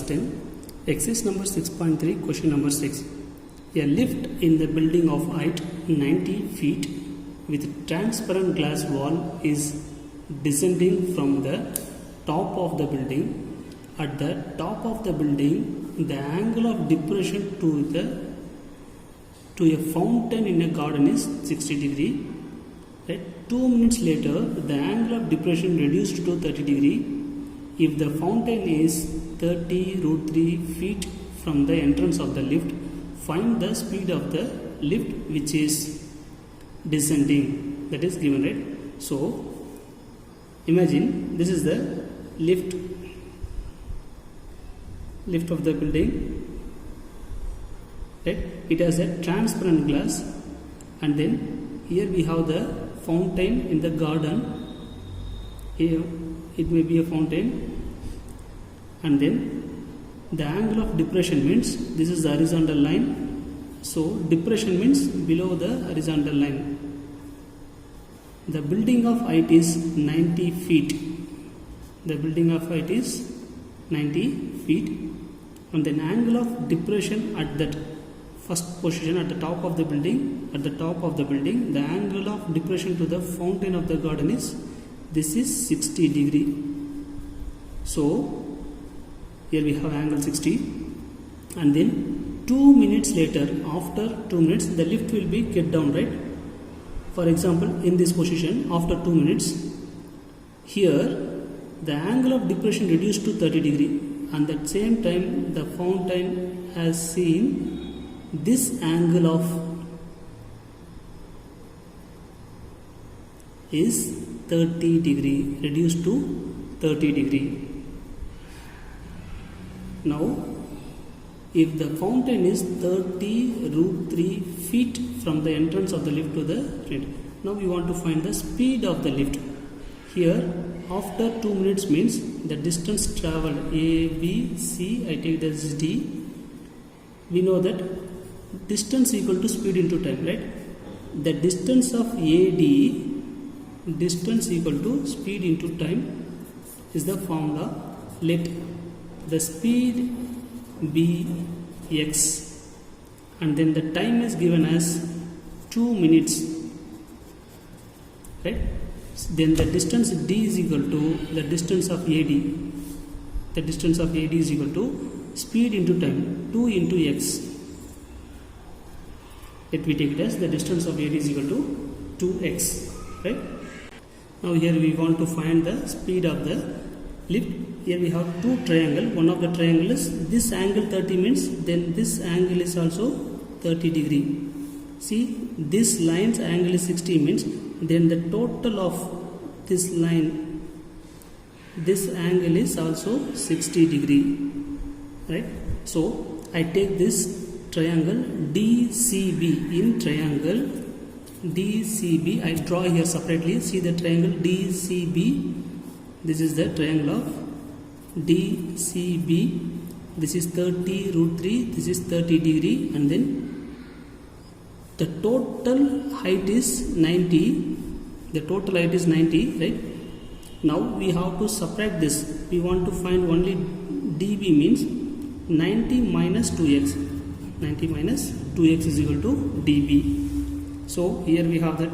10. Exercise number 6.3, question number 6. A lift in the building of height 90 feet with transparent glass wall is descending from the top of the building. At the top of the building, the angle of depression to a fountain in a garden is 60 degree. Right? 2 minutes later, the angle of depression reduced to 30 degree. If the fountain is 30 root 3 feet from the entrance of the lift, find the speed of the lift which is descending. That is given, right? So, imagine this is the lift of the building. Right? It has a transparent glass, and then here we have the fountain in the garden. Here it may be a fountain, and then the angle of depression means this is the horizontal line. So depression means below the horizontal line. The building of height is 90 feet. The building of height is 90 feet, and then angle of depression at that first position at the top of the building. At the top of the building, the angle of depression to the fountain of the garden is, this is 60 degree. So here we have angle 60, and then 2 minutes later, after 2 minutes, the lift will be get down, right? For example, in this position, after 2 minutes, here the angle of depression reduced to 30 degree, and at the same time the fountain has seen this angle of is 30 degree, reduced to 30 degree. Now, if the fountain is 30 root 3 feet from the entrance of the lift to the front, now we want to find the speed of the lift. Here, after 2 minutes means the distance traveled A, B, C, I take this as D. We know that distance equal to speed into time, right? The distance of AD, distance equal to speed into time, is the formula. Let the speed be x, and then the time is given as 2 minutes, right? Then the distance D is equal to the distance of AD. The distance of AD is equal to speed into time, 2 into x. Let me take it as the distance of AD is equal to 2x, right? Now here we want to find the speed of the lift. Here we have two triangles. One of the triangle is this angle 30 means then this angle is also 30 degree. See, this line's angle is 60 means then the total of this line, this angle is also 60 degree, right? So I take this triangle DCB. In triangle DCB, I draw here separately. See the triangle DCB. This is the triangle of DCB. This is 30 root 3. This is 30 degree, and then the total height is 90. The total height is 90, right? Now we have to subtract this. We want to find only dB means 90 minus 2x. 90 minus 2x is equal to dB. So here we have that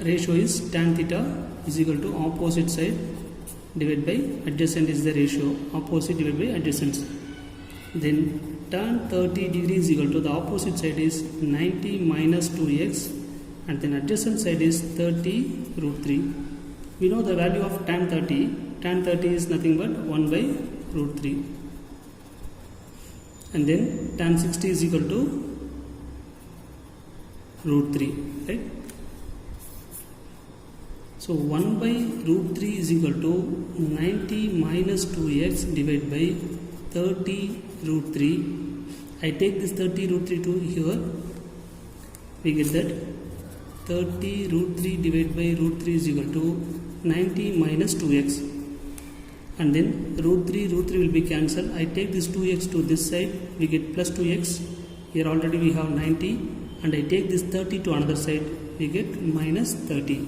ratio is tan theta is equal to opposite side divided by adjacent is the ratio. Opposite divided by adjacent. Then tan 30 degree is equal to the opposite side is 90 minus 2x, and then adjacent side is 30 root 3. We know the value of tan 30. Tan 30 is nothing but 1 by root 3. And then tan 60 is equal to root 3, right? So 1 by root 3 is equal to 90 minus 2x divided by 30 root 3. I take this 30 root 3 to here. We get that 30 root 3 divided by root 3 is equal to 90 minus 2x. And then root 3 will be cancelled. I take this 2x to this side. We get plus 2x. Here already we have 90. And I take this 30 to another side. We get minus 30.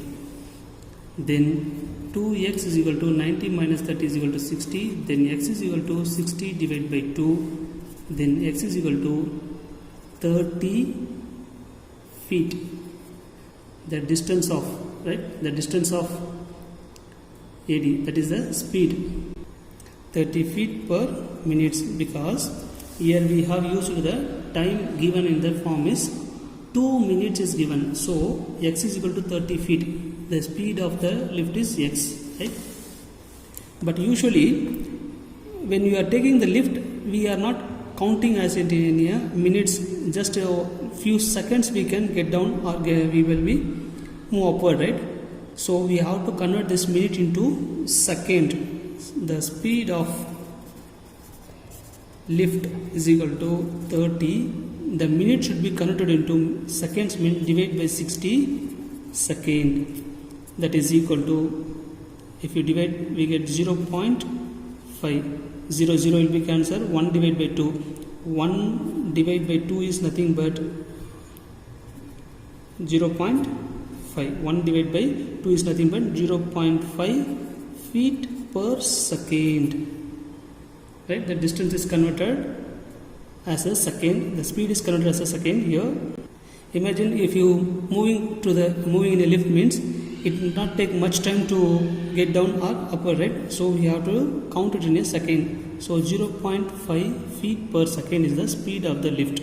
Then 2x is equal to 90 minus 30 is equal to 60, then x is equal to 60 divided by 2, then x is equal to 30 feet. The distance of, right, the distance of AD, that is the speed, 30 feet per minute, because here we have used the time given in the form is 2 minutes is given, so x is equal to 30 feet. The speed of the lift is x, right? But usually when you are taking the lift, we are not counting as it in a minutes, just a few seconds we can get down or we will be move upward, right? So we have to convert this minute into second. The speed of lift is equal to 30. The minute should be converted into seconds, mean divide by 60 second. That is equal to, if you divide, we get 0.5. 0 0 will be cancelled. 1 divided by 2. 1 divided by 2 is nothing but 0.5. 1 divided by 2 is nothing but 0.5 feet per second. Right? The distance is converted as a second. The speed is converted as a second here. Imagine if you moving in a lift means it will not take much time to get down or upward, right? So we have to count it in a second. So 0.5 feet per second is the speed of the lift.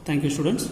Thank you, students.